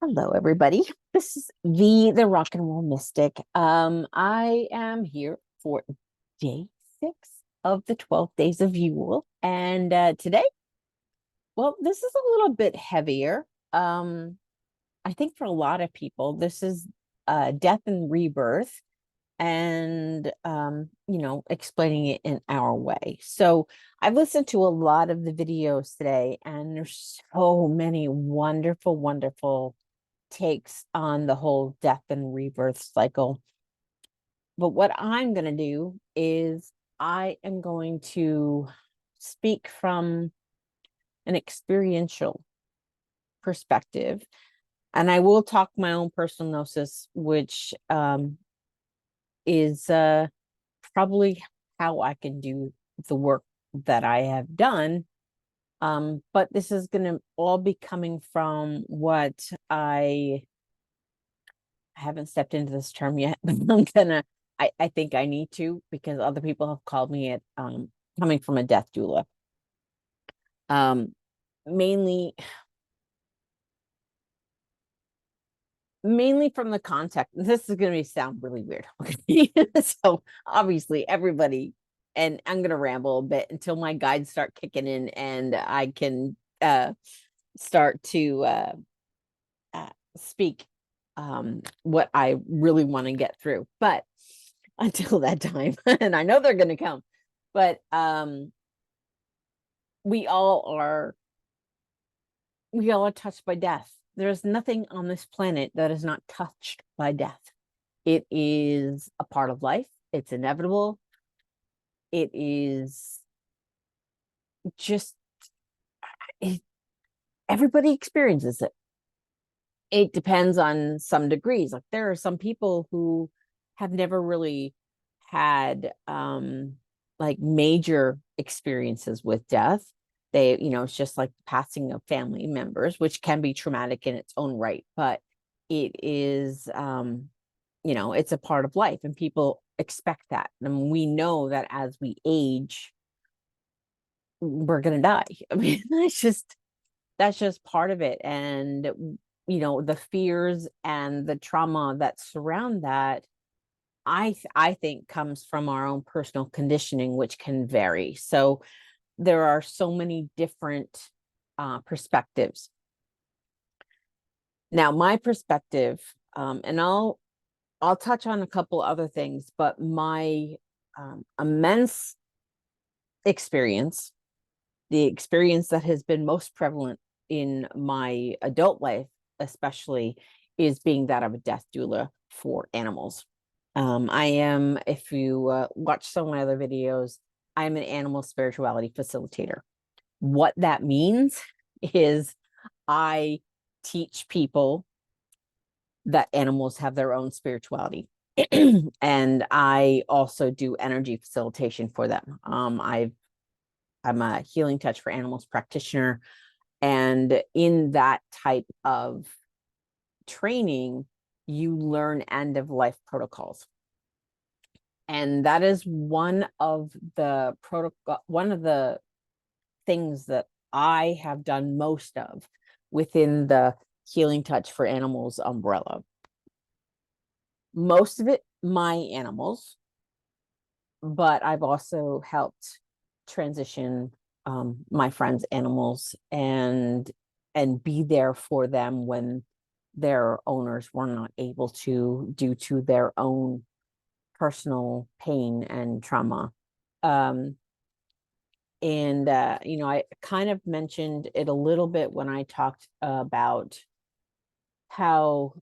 Hello, everybody. This is the rock and roll mystic. I am here for day 6 of the 12 days of Yule, and today, well, this is a little bit heavier. I think for a lot of people, this is death and rebirth, and explaining it in our way. So I've listened to a lot of the videos today, and there's so many wonderful, wonderful takes on the whole death and rebirth cycle. But what I'm going to do is I am going to speak from an experiential perspective. And I will talk my own personal gnosis, which is probably how I can do the work that I have done. But this is going to all be coming from what I haven't stepped into this term yet, but I think I need to, because other people have called me it, coming from a death doula. Um, mainly from the context. This is going to sound really weird. Okay. So obviously everybody, and I'm going to ramble a bit until my guides start kicking in and I can start to speak what I really want to get through. But until that time, and I know they're going to come, but we all are touched by death. There's nothing on this planet that is not touched by death. It is a part of life. It's inevitable. It is just everybody experiences it. It depends on some degrees. Like there are some people who have never really had like major experiences with death. They, it's just like passing of family members, which can be traumatic in its own right, but it is it's a part of life and people expect that. And we know that as we age, we're gonna die. I mean, that's just part of it. And the fears and the trauma that surround that, I think comes from our own personal conditioning, which can vary. So there are so many different perspectives. Now, my perspective, and I'll touch on a couple other things, but my immense experience, the experience that has been most prevalent in my adult life, especially, is being that of a death doula for animals. I am, if you watch some of my other videos, I'm an animal spirituality facilitator. What that means is I teach people that animals have their own spirituality. And I also do energy facilitation for them. I'm a healing touch for animals practitioner. And in that type of training, you learn end of life protocols. And that is one of the things that I have done most of within the healing touch for animals umbrella. Most of it, my animals, but I've also helped transition my friends' animals and be there for them when their owners were not able to, due to their own personal pain and trauma. And I kind of mentioned it a little bit when I talked about how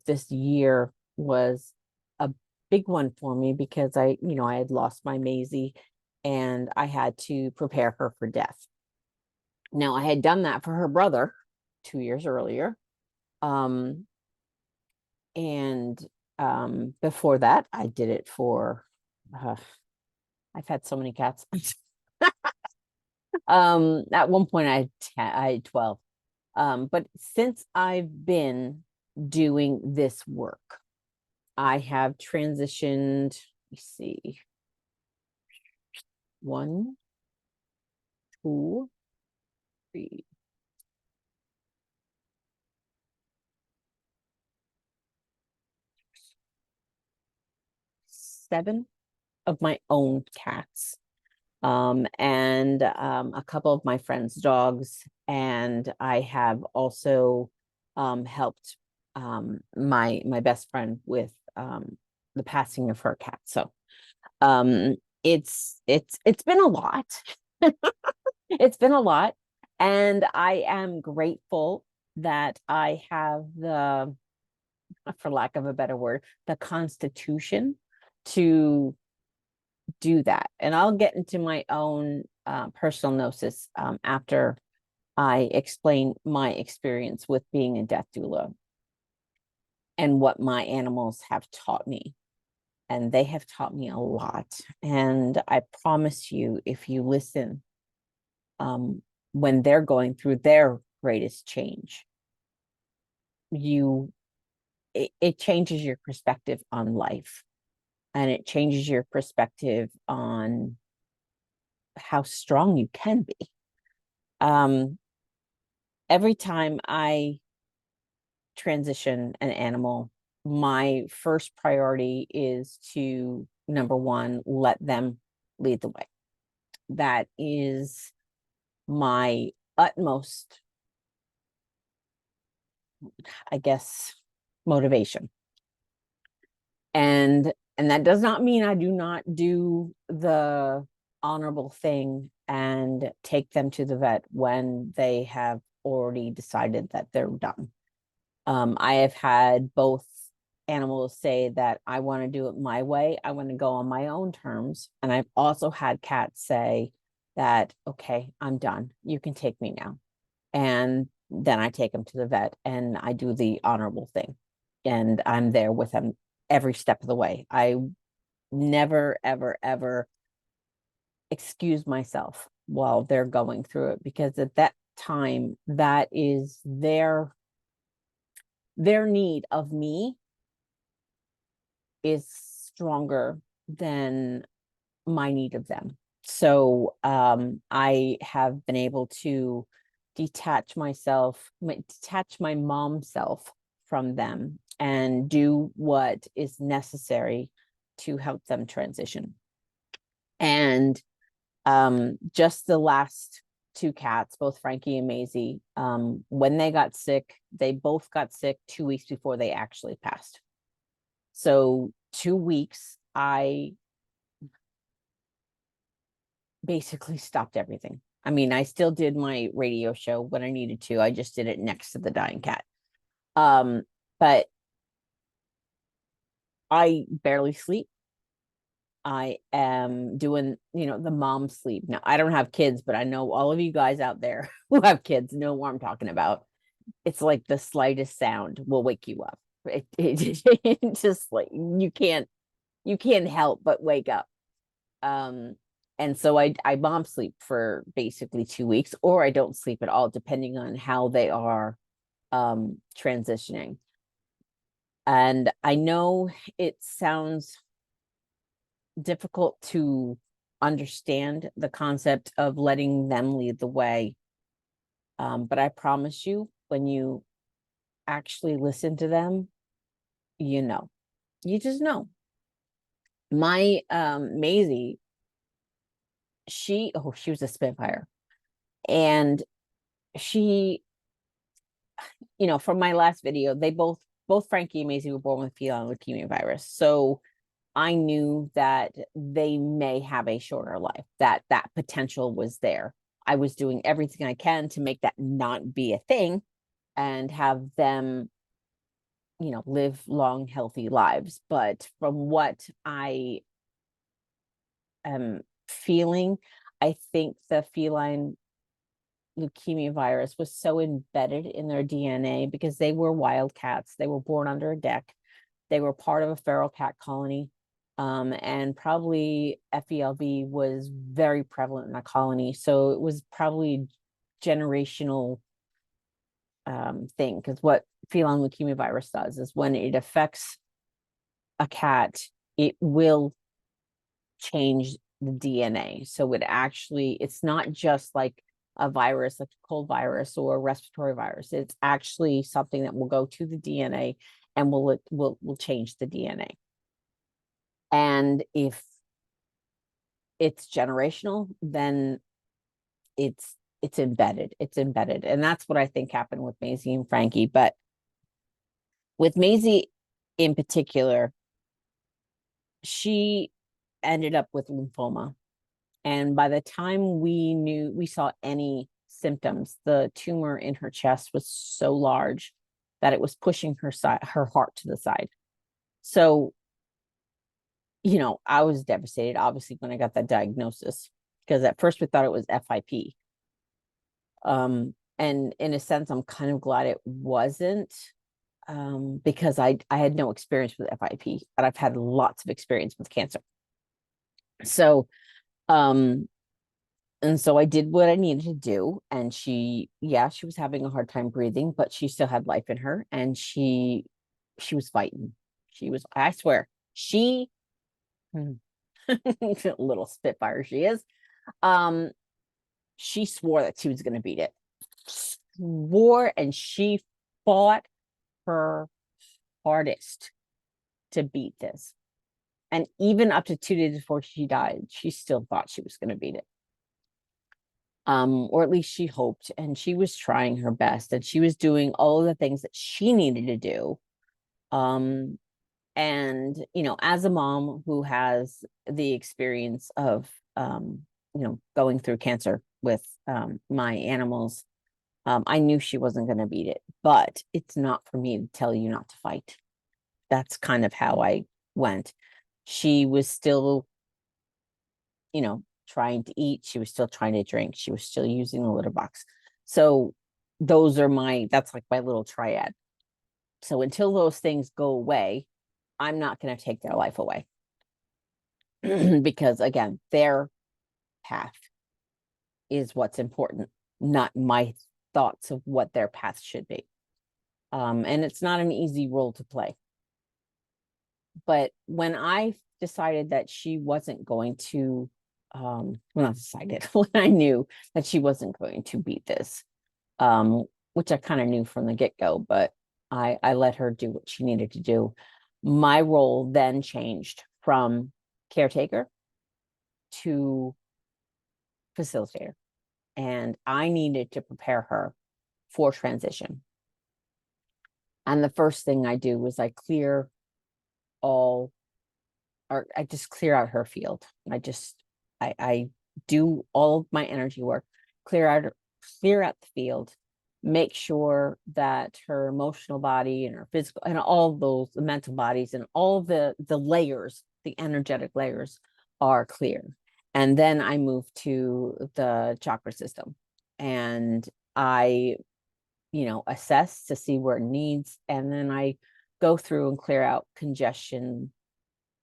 this year was a big one for me, because I had lost my Maisie and I had to prepare her for death. Now, I had done that for her brother 2 years earlier. And before that, I did it for I've had so many cats. At one point I had 12. But since I've been doing this work, I have transitioned, let me see, 1, 2, 3, 7 of my own cats, and a couple of my friends' dogs. And I have also helped my best friend with the passing of her cat. So it's been a lot. It's been a lot, and I am grateful that I have the, for lack of a better word, the constitution to do that. And I'll get into my own personal gnosis after I explain my experience with being a death doula and what my animals have taught me. And they have taught me a lot. And I promise you, if you listen, when they're going through their greatest change, it changes your perspective on life, and it changes your perspective on how strong you can be. Every time I transition an animal, my first priority is to, number one, let them lead the way. That is my utmost, I guess, motivation. And that does not mean I do not do the honorable thing and take them to the vet when they have already decided that they're done. I have had both animals say that I want to do it my way. I want to go on my own terms. And I've also had cats say that, okay, I'm done. You can take me now. And then I take them to the vet and I do the honorable thing. And I'm there with them every step of the way. I never, ever, ever excuse myself while they're going through it, because at that time, that is their need of me is stronger than my need of them. So I have been able to detach my mom self from them and do what is necessary to help them transition. And just the last 2 cats, both Frankie and Maisie, when they got sick, they both got sick 2 weeks before they actually passed. So 2 weeks, I basically stopped everything. I mean, I still did my radio show when I needed to. I just did it next to the dying cat. But I barely sleep. I am doing, the mom sleep. Now, I don't have kids, but I know all of you guys out there who have kids know what I'm talking about. It's like the slightest sound will wake you up. It just like you can't help but wake up. And so I mom sleep for basically 2 weeks, or I don't sleep at all, depending on how they are transitioning. And I know it sounds difficult to understand the concept of letting them lead the way. But I promise you, when you actually listen to them, you just know. My Maisie, she was a Spitfire. And she, from my last video, they both Frankie and Maisie were born with feline leukemia virus. So I knew that they may have a shorter life, that potential was there. I was doing everything I can to make that not be a thing and have them, live long, healthy lives. But from what I am feeling, I think the feline leukemia virus was so embedded in their DNA because they were wildcats. They were born under a deck. They were part of a feral cat colony. And probably FELV was very prevalent in that colony. So it was probably generational thing, because what feline leukemia virus does is when it affects a cat, it will change the DNA. So it's not just like a virus, like a cold virus or a respiratory virus. It's actually something that will go to the DNA and will change the DNA. And if it's generational, then it's embedded. It's embedded. And that's what I think happened with Maisie and Frankie. But with Maisie in particular, she ended up with lymphoma. And by the time we saw any symptoms, the tumor in her chest was so large that it was pushing her heart to the side. So, I was devastated, obviously, when I got that diagnosis, because at first we thought it was FIP. And in a sense, I'm kind of glad it wasn't, because I had no experience with FIP, but I've had lots of experience with cancer. So, and so I did what I needed to do. And she was having a hard time breathing, but she still had life in her, and she was fighting. I swear, she little spitfire she is. She swore that she was going to beat it. Swore, and she fought her hardest to beat this. And even up to 2 days before she died, she still thought she was going to beat it. Or at least she hoped, and she was trying her best, and she was doing all of the things that she needed to do. And as a mom who has the experience of going through cancer with my animals, I knew she wasn't going to beat it. But it's not for me to tell you not to fight. That's kind of how I went. She was still trying to eat. She was still trying to drink. She was still using the litter box. So that's like my little triad. So until those things go away, I'm not going to take their life away. Because again, their path is what's important, not my thoughts of what their path should be. And it's not an easy role to play. But when I decided that she wasn't going to, not decided, when I knew that she wasn't going to beat this, which I kind of knew from the get-go, but I let her do what she needed to do. My role then changed from caretaker to facilitator. And I needed to prepare her for transition. And the first thing I do was I just clear out her field. I do all of my energy work, clear out the field, make sure that her emotional body and her physical and all of those, the mental bodies and all of the layers, the energetic layers are clear. And then I move to the chakra system, and I assess to see where it needs, and then I go through and clear out congestion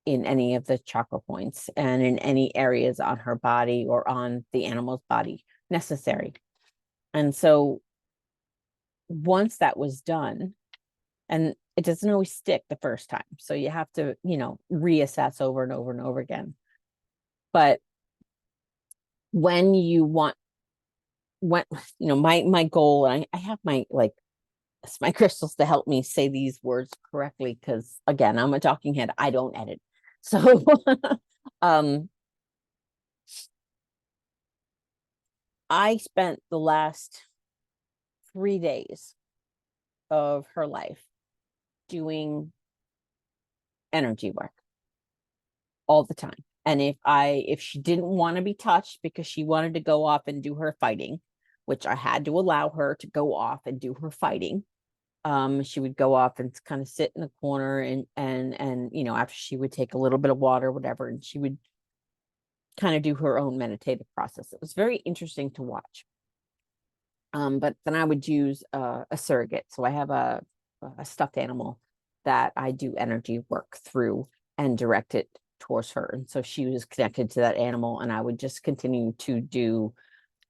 in any of the chakra points and in any areas on her body or on the animal's body necessary. And so once that was done, and it doesn't always stick the first time, so you have to reassess over and over and over again. But when my goal, and I have my crystals to help me say these words correctly, because again, I'm a talking head, I don't edit. So I spent the last 3 days of her life doing energy work all the time. And if she didn't want to be touched because she wanted to go off and do her fighting, which I had to allow her to go off and do her fighting, she would go off and kind of sit in the corner and after she would take a little bit of water, whatever, and she would kind of do her own meditative process. It was very interesting to watch. But then I would use a surrogate. So I have a stuffed animal that I do energy work through and direct it towards her. And so she was connected to that animal, and I would just continue to do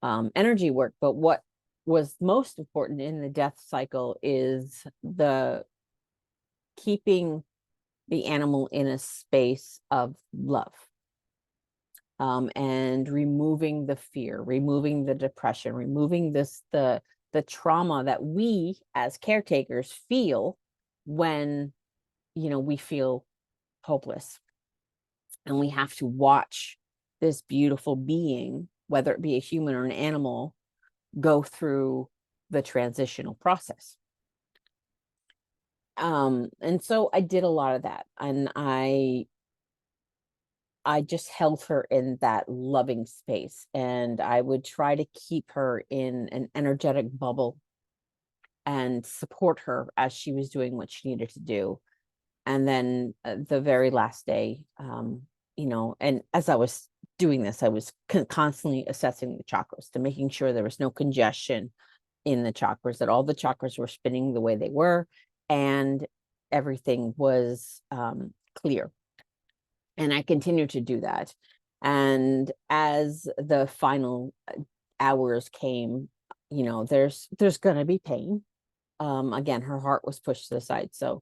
energy work. But what was most important in the death cycle is the keeping the animal in a space of love, and removing the fear, removing the depression, removing the trauma that we as caretakers feel when we feel hopeless. And we have to watch this beautiful being, whether it be a human or an animal, go through the transitional process. And so I did a lot of that, and I just held her in that loving space, and I would try to keep her in an energetic bubble and support her as she was doing what she needed to do. And then the very last day, and as I was doing this, I was constantly assessing the chakras to making sure there was no congestion in the chakras, that all the chakras were spinning the way they were, and everything was clear. And I continue to do that. And as the final hours came, there's going to be pain. Again, her heart was pushed to the side. So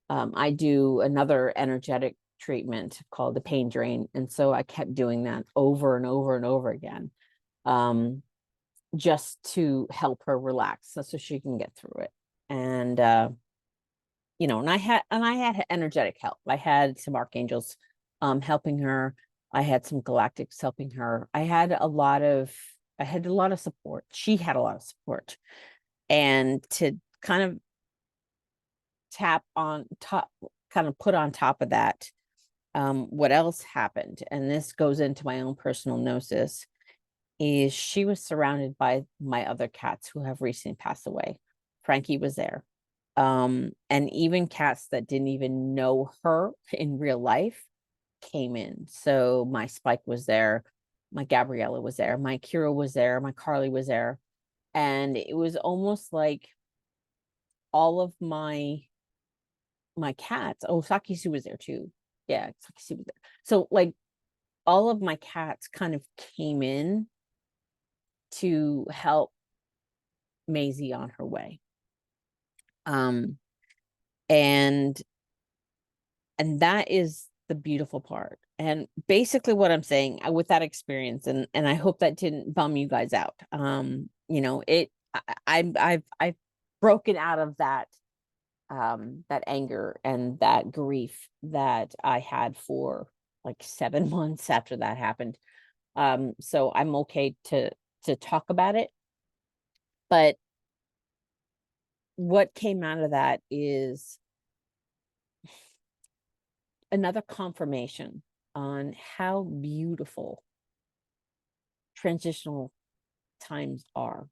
I do another energetic treatment called the pain drain. And so I kept doing that over and over and over again, just to help her relax so she can get through it. And, and I had energetic help. I had some archangels helping her. I had some galactics helping her. I had a lot of support. She had a lot of support. And to kind of put on top of that, what else happened, and this goes into my own personal gnosis, is she was surrounded by my other cats who have recently passed away. Frankie was there. And even cats that didn't even know her in real life came in. So my Spike was there, my Gabriella was there, my Kira was there, my Carly was there. And it was almost like all of my cats. Oh, Sakisu was there too. Yeah, Sakisu was there. So like all of my cats kind of came in to help Maisie on her way. And that is the beautiful part. And basically what I'm saying with that experience, and I hope that didn't bum you guys out. I've broken out of that anger and that grief that I had for like 7 months after that happened. So I'm okay to talk about it. But what came out of that is another confirmation on how beautiful transitional times are,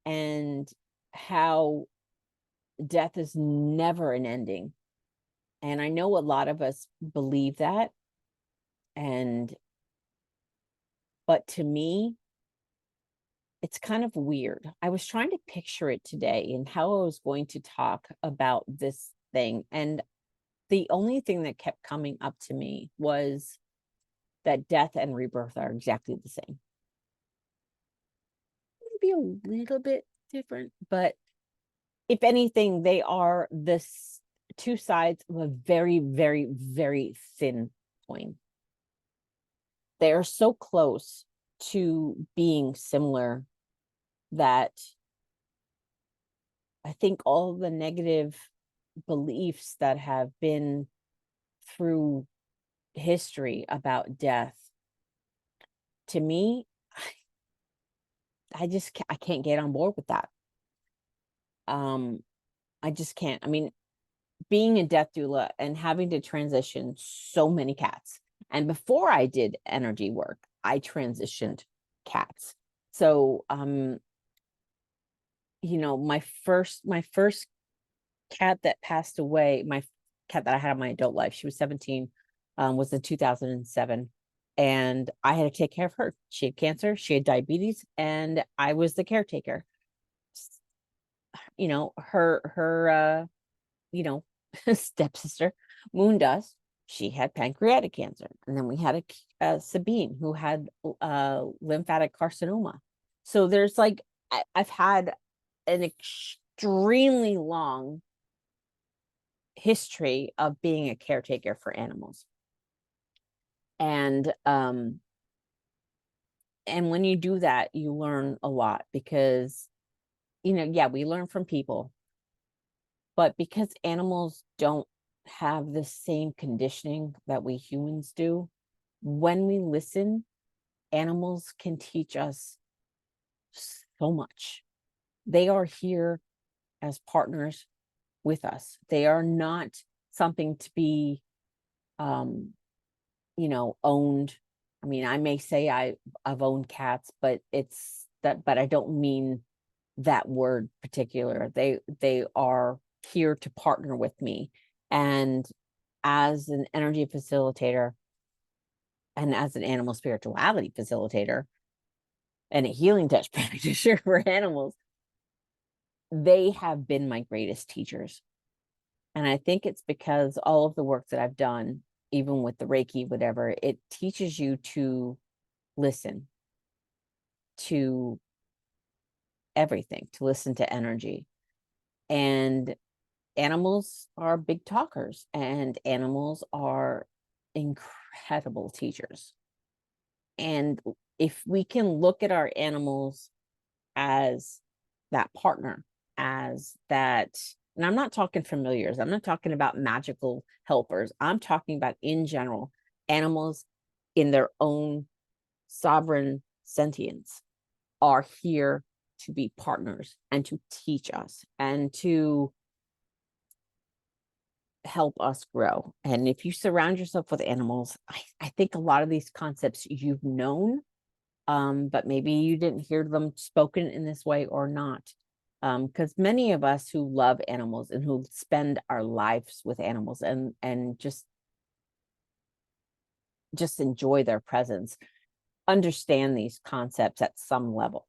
and how death is never an ending. And I know a lot of us believe that, but to me, it's kind of weird. I was trying to picture it today and how I was going to talk about this thing. And the only thing that kept coming up to me was that death and rebirth are exactly the same. Maybe a little bit different, but if anything, they are this two sides of a very, very, very thin coin. They are so close to being similar that I think all the negative beliefs that have been through history about death, to me, I can't get on board with that. I just can't. I mean, being a death doula and having to transition so many cats, and before I did energy work, I transitioned cats. So my first cat that passed away, my cat that I had in my adult life, she was 17, was in 2007. And I had to take care of her. She had cancer, she had diabetes, and I was the caretaker. Her stepsister, Moon Dust, she had pancreatic cancer. And then we had a Sabine who had lymphatic carcinoma. So there's like, I've had an extremely long history of being a caretaker for animals. And when you do that, you learn a lot, because we learn from people, but because animals don't have the same conditioning that we humans do. When we listen, animals can teach us so much. They are here as partners with us. They are not something to be, owned. I mean, I may say I've owned cats, but but I don't mean that word particular. They are here to partner with me. And as an energy facilitator and as an animal spirituality facilitator and a healing touch practitioner for animals, they have been my greatest teachers. And I think it's because all of the work that I've done, even with the Reiki, whatever, it teaches you to listen to everything, to listen to energy. And animals are big talkers, and animals are incredible teachers. And if we can look at our animals as that partner, as that, and I'm not talking familiars, I'm not talking about magical helpers, I'm talking about in general, animals in their own sovereign sentience are here to be partners and to teach us and to help us grow. And if you surround yourself with animals, I think a lot of these concepts you've known, but maybe you didn't hear them spoken in this way or not. Because many of us who love animals and who spend our lives with animals and just enjoy their presence understand these concepts at some level.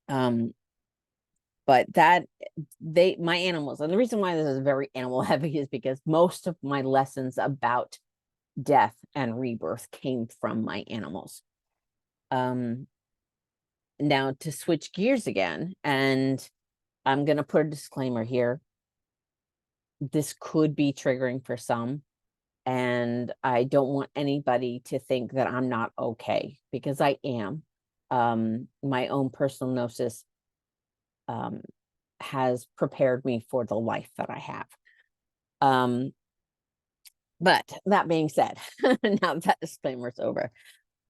But my animals, and the reason why this is very animal heavy is because most of my lessons about death and rebirth came from my animals. Now to switch gears again, and I'm going to put a disclaimer here. This could be triggering for some, and I don't want anybody to think that I'm not okay, because I am. My own personal gnosis has prepared me for the life that I have. But that being said, now that disclaimer's over,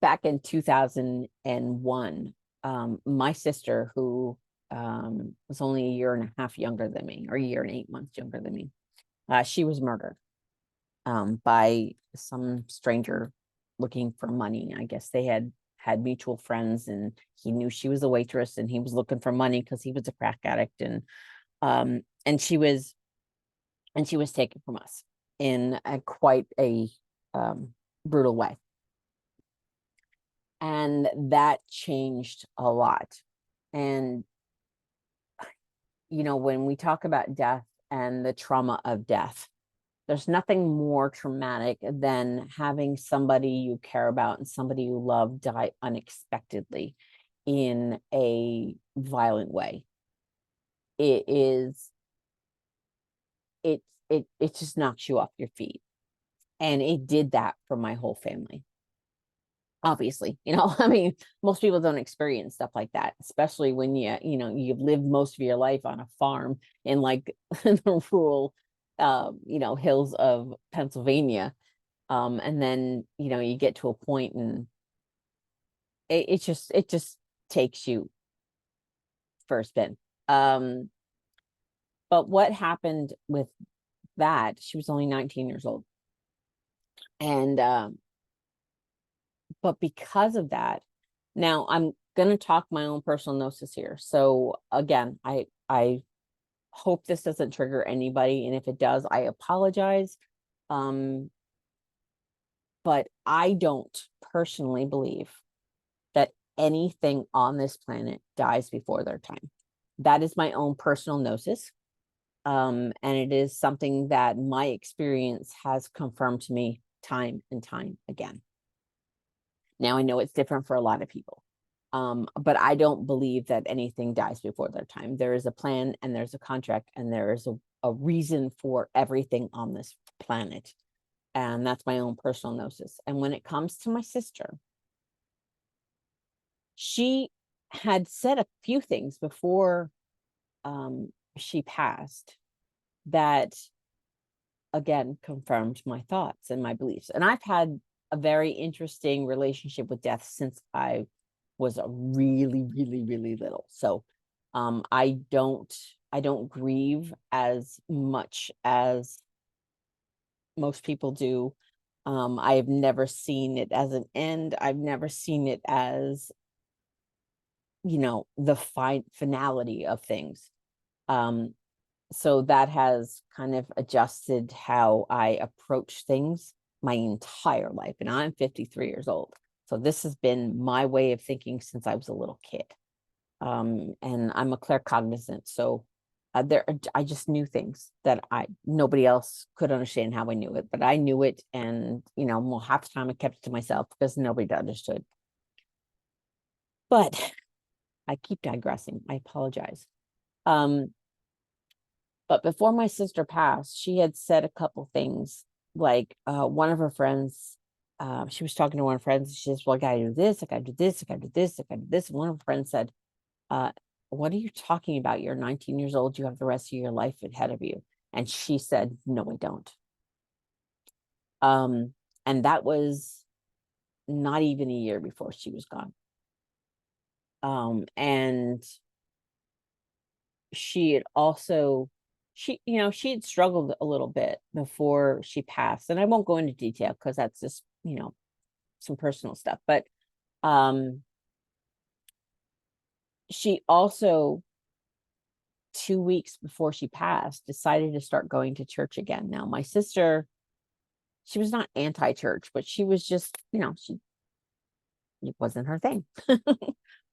back in 2001, my sister, who was only a year and a half younger than me, or a year and 8 months younger than me, she was murdered by some stranger looking for money. I guess they had mutual friends, and he knew she was a waitress, and he was looking for money because he was a crack addict, and she was taken from us in quite a brutal way. And that changed a lot. And, when we talk about death and the trauma of death, there's nothing more traumatic than having somebody you care about and somebody you love die unexpectedly in a violent way. It just knocks you off your feet. And it did that for my whole family. Obviously, I mean, most people don't experience stuff like that, especially when you've lived most of your life on a farm in like the rural, hills of Pennsylvania. And then, you get to a point and it just takes you for a spin. But what happened with that, she was only 19 years old. And, but because of that, now I'm going to talk my own personal gnosis here. So again, I hope this doesn't trigger anybody. And if it does, I apologize. But I don't personally believe that anything on this planet dies before their time. That is my own personal gnosis. And it is something that my experience has confirmed to me time and time again. Now, I know it's different for a lot of people, but I don't believe that anything dies before their time. There is a plan, and there's a contract, and there is a reason for everything on this planet. And that's my own personal gnosis. And when it comes to my sister, she had said a few things before she passed that again confirmed my thoughts and my beliefs. And I've had a very interesting relationship with death since I was a really, really, really little. So I don't grieve as much as most people do. I have never seen it as an end. I've never seen it as, the finality of things. So that has kind of adjusted how I approach things my entire life. And I'm 53 years old. So this has been my way of thinking since I was a little kid. And I'm a claircognizant. So I just knew things that nobody else could understand how I knew it, but I knew it. And, well, half the time I kept it to myself because nobody understood. But I keep digressing. I apologize. But before my sister passed, she had said a couple things. Like one of her friends, she was talking to one of her friends. She says, well, I gotta do this, I gotta do this, I gotta do this, I gotta do this. And one of her friends said, what are you talking about? You're 19 years old, you have the rest of your life ahead of you. And she said, no, I don't. And that was not even a year before she was gone. And she had also, she had struggled a little bit before she passed. And I won't go into detail because that's just, some personal stuff. But she also, 2 weeks before she passed, decided to start going to church again. Now, my sister, she was not anti-church, but she was just, it wasn't her thing.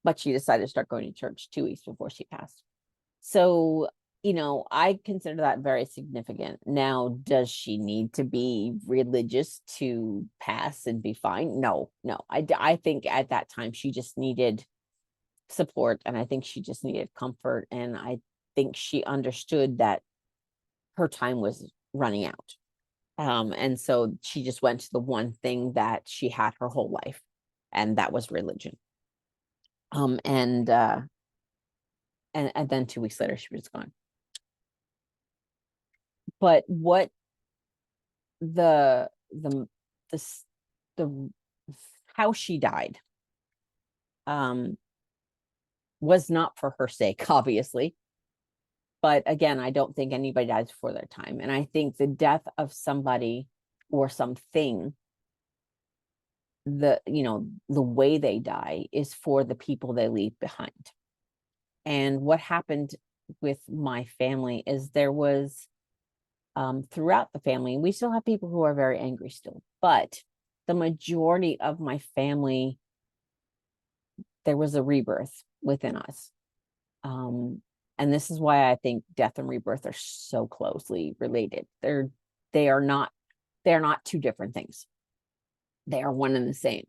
But she decided to start going to church 2 weeks before she passed. So, I consider that very significant. Now, does she need to be religious to pass and be fine? No. I think at that time she just needed support, and I think she just needed comfort. And I think she understood that her time was running out. And so she just went to the one thing that she had her whole life, and that was religion. And then 2 weeks later, she was gone. But what the how she died was not for her sake, obviously. But again, I don't think anybody dies before their time. And I think the death of somebody or something, the way they die is for the people they leave behind. And what happened with my family is there was, throughout the family, we still have people who are very angry still, but the majority of my family, there was a rebirth within us. And this is why I think death and rebirth are so closely related. They are not two different things. They are one and the same.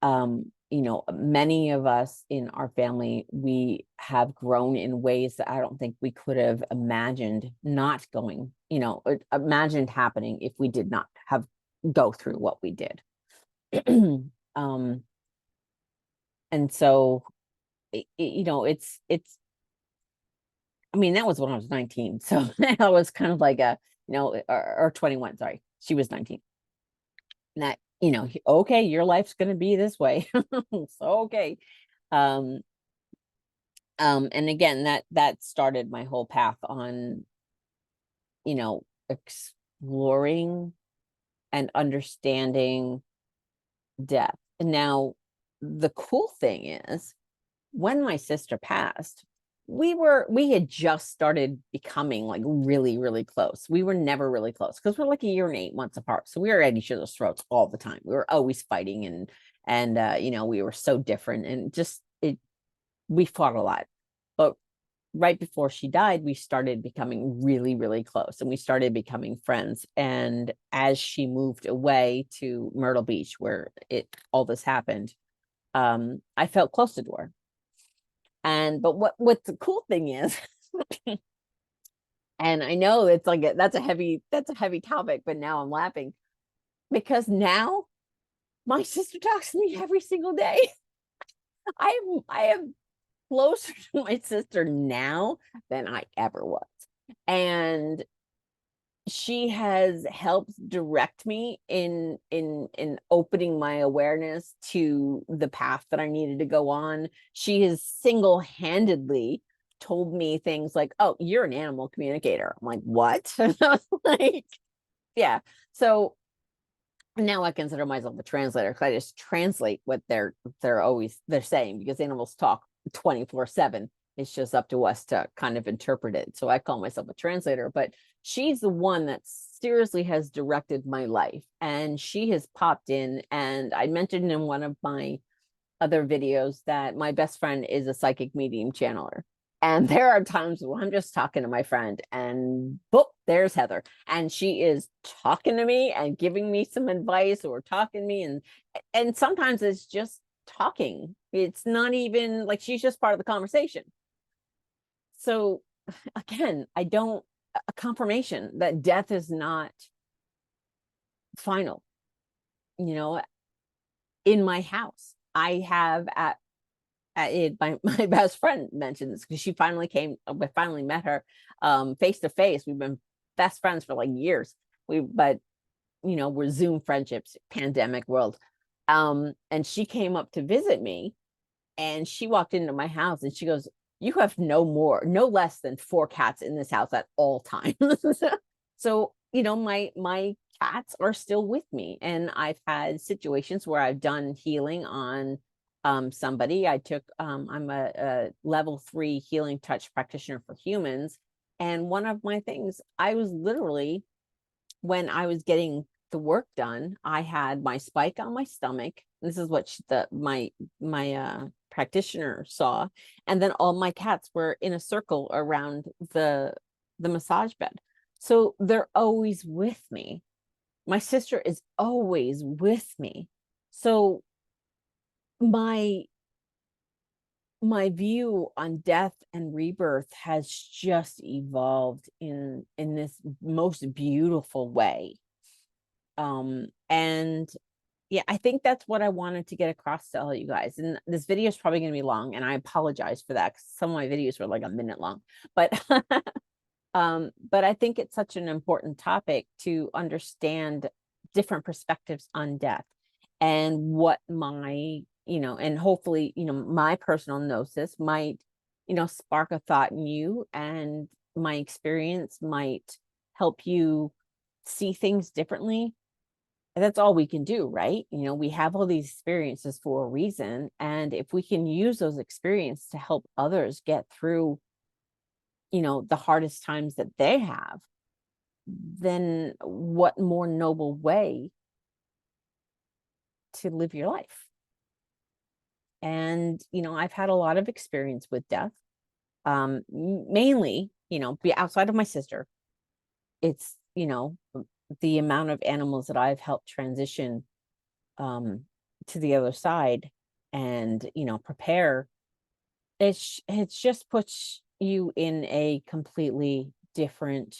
Many of us in our family, we have grown in ways that I don't think we could have imagined not going, imagined happening if we did not have go through what we did. And so, it's, I mean, that was when I was 19. So I was kind of like or 21, sorry. She was 19. And that, okay, your life's going to be this way. So, okay. And again, that started my whole path on, exploring and understanding death. And now the cool thing is, when my sister passed, we had just started becoming like really, really close. We were never really close because we're like a year and 8 months apart. So we were at each other's throats all the time. We were always fighting, and we were so different, and we fought a lot. But right before she died, we started becoming really, really close, and we started becoming friends. And as she moved away to Myrtle Beach, where all this happened, I felt closer to her. But what the cool thing is, and I know it's like that's a heavy topic, but now I'm laughing because now my sister talks to me every single day. I am closer to my sister now than I ever was. And she has helped direct me in opening my awareness to the path that I needed to go on. She has single-handedly told me things like, "Oh, you're an animal communicator." I'm like, "What?" And I was like, yeah. So now I consider myself a translator because I just translate what they're saying, because animals talk 24/7. It's just up to us to kind of interpret it. So I call myself a translator, but she's the one that seriously has directed my life. And she has popped in, and I mentioned in one of my other videos that my best friend is a psychic medium channeler. And there are times when I'm just talking to my friend and boop, there's Heather. And she is talking to me and giving me some advice, or talking to me. And sometimes it's just talking. It's not even like she's just part of the conversation. So again, I don't a confirmation that death is not final. You know, in my house, I have my best friend mentioned this because she finally came. We finally met her face to face. We've been best friends for like years. But we're Zoom friendships, pandemic world. And she came up to visit me, and she walked into my house and she goes, "You have no less than 4 cats in this house at all times." So, my cats are still with me. And I've had situations where I've done healing on somebody. I'm a level 3 healing touch practitioner for humans. And one of my things, I was literally, when I was getting the work done, I had my spike on my stomach. This is what my practitioner saw, and then all my cats were in a circle around the massage bed. So they're always with me. My sister is always with me. So my my view on death and rebirth has just evolved in this most beautiful way. And yeah, I think that's what I wanted to get across to all you guys. And this video is probably going to be long, and I apologize for that, because some of my videos were like a minute long. But but I think it's such an important topic to understand different perspectives on death, and what and hopefully, my personal gnosis might, spark a thought in you, and my experience might help you see things differently. And that's all we can do, right? We have all these experiences for a reason. And if we can use those experiences to help others get through, the hardest times that they have, then what more noble way to live your life? And, I've had a lot of experience with death. Mainly, be outside of my sister. It's, the amount of animals that I've helped transition to the other side, and prepare. It's just puts you in a completely different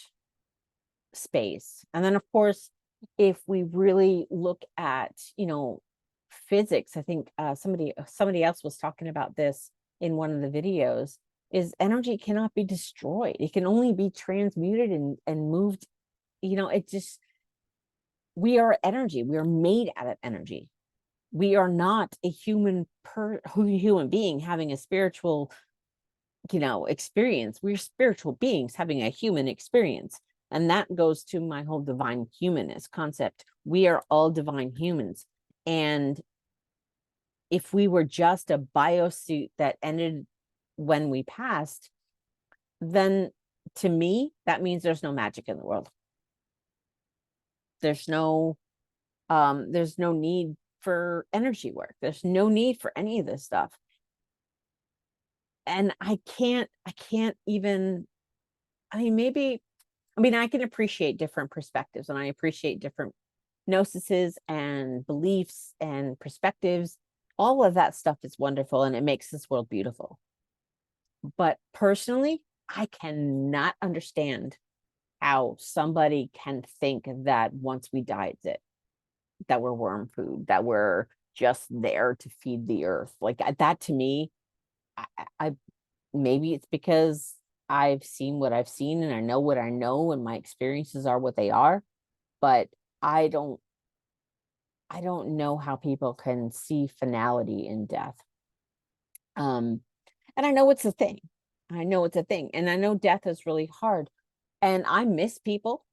space. And then, of course, if we really look at physics, I think somebody else was talking about this in one of the videos, is energy cannot be destroyed. It can only be transmuted and moved. It just, we are energy. We are made out of energy. We are not a human being having a spiritual experience. We're spiritual beings having a human experience. And that goes to my whole divine humanist concept. We are all divine humans. And if we were just a biosuit that ended when we passed, then to me, that means there's no magic in the world. There's no need for energy work. There's no need for any of this stuff. And I can't even, I can appreciate different perspectives, and I appreciate different gnosises and beliefs and perspectives. All of that stuff is wonderful, and it makes this world beautiful. But personally, I cannot understand how somebody can think that once we die, it's it, that we're worm food, that we're just there to feed the earth. Like that, to me, I maybe it's because I've seen what I've seen, and I know what I know, and my experiences are what they are. But I don't know how people can see finality in death. And I know it's a thing. I know it's a thing. And I know death is really hard. And I miss people.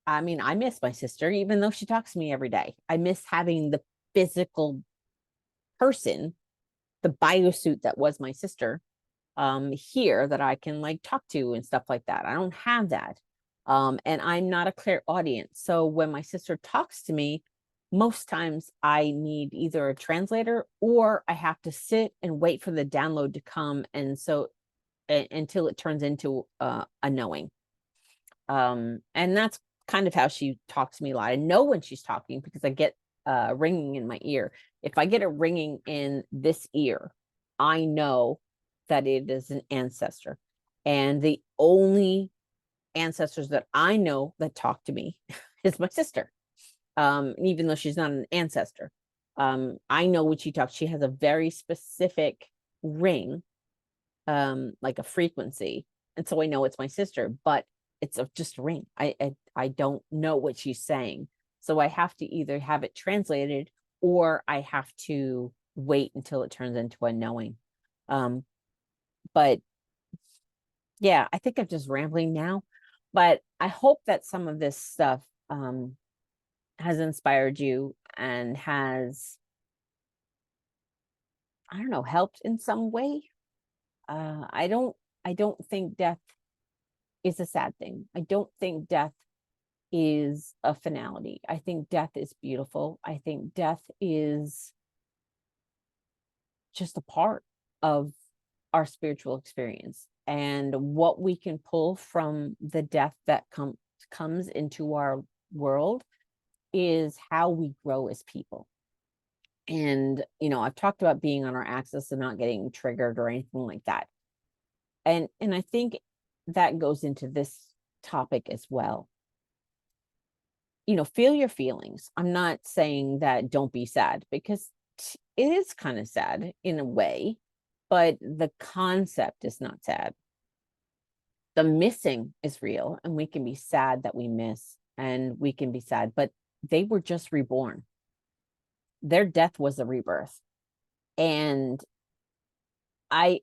I mean, I miss my sister, even though she talks to me every day. I miss having the physical person, the biosuit that was my sister, here that I can like talk to and stuff like that. I don't have that. And I'm not a clairaudient. So when my sister talks to me, most times I need either a translator or I have to sit and wait for the download to come. And so until it turns into a knowing. And that's kind of how she talks to me a lot. I know when she's talking because I get ringing in my ear. If I get a ringing in this ear, I know that it is an ancestor. And the only ancestors that I know that talk to me is my sister. Even though she's not an ancestor. I know when she talks, she has a very specific ring, like a frequency. And so I know it's my sister, but it's just a ring. I don't know what she's saying. So I have to either have it translated or I have to wait until it turns into a knowing. But yeah, I think I'm just rambling now, but I hope that some of this stuff has inspired you and has, I don't know, helped in some way. I don't think death is a sad thing. I don't think death is a finality. I think death is beautiful. I think death is just a part of our spiritual experience, and what we can pull from the death that comes into our world is how we grow as people. And I've talked about being on our axis and not getting triggered or anything like that, and I think that goes into this topic as well. Feel your feelings. I'm not saying that don't be sad, because it is kind of sad in a way, but the concept is not sad. The missing is real, and we can be sad that we miss, and we can be sad, but they were just reborn. Their death was a rebirth. And I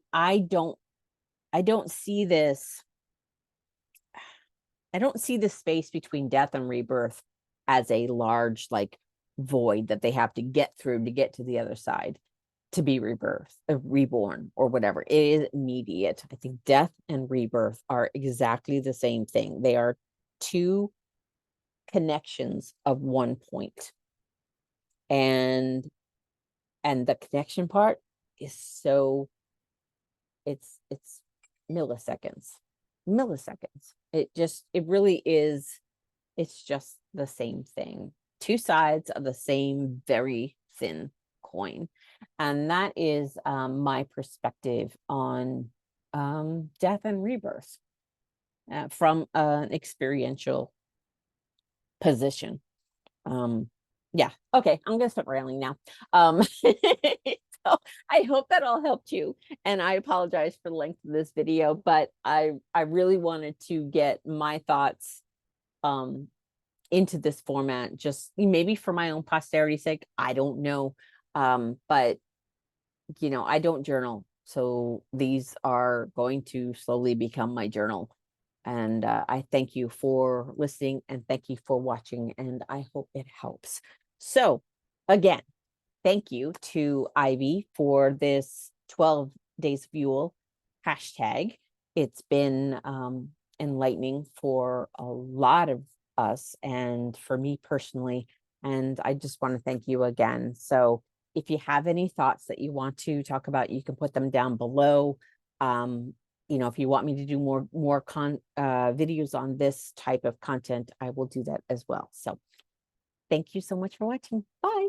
don't see this. I don't see the space between death and rebirth as a large like void that they have to get through to get to the other side to be reborn or whatever. It is immediate. I think death and rebirth are exactly the same thing. They are two connections of one point. And the connection part is so, it's milliseconds. It really is. It's just the same thing. Two sides of the same very thin coin. And that is my perspective on death and rebirth from an experiential position. Yeah, okay, I'm gonna stop railing now. So I hope that all helped you, and I apologize for the length of this video, but I really wanted to get my thoughts into this format, just maybe for my own posterity's sake. I don't know, but I don't journal, so these are going to slowly become my journal. And I thank you for listening, and thank you for watching, and I hope it helps. So again, thank you to Ivy for this 12 days of Yule hashtag. It's been enlightening for a lot of us and for me personally. And I just want to thank you again. So if you have any thoughts that you want to talk about, you can put them down below. If you want me to do more videos on this type of content, I will do that as well. So thank you so much for watching. Bye.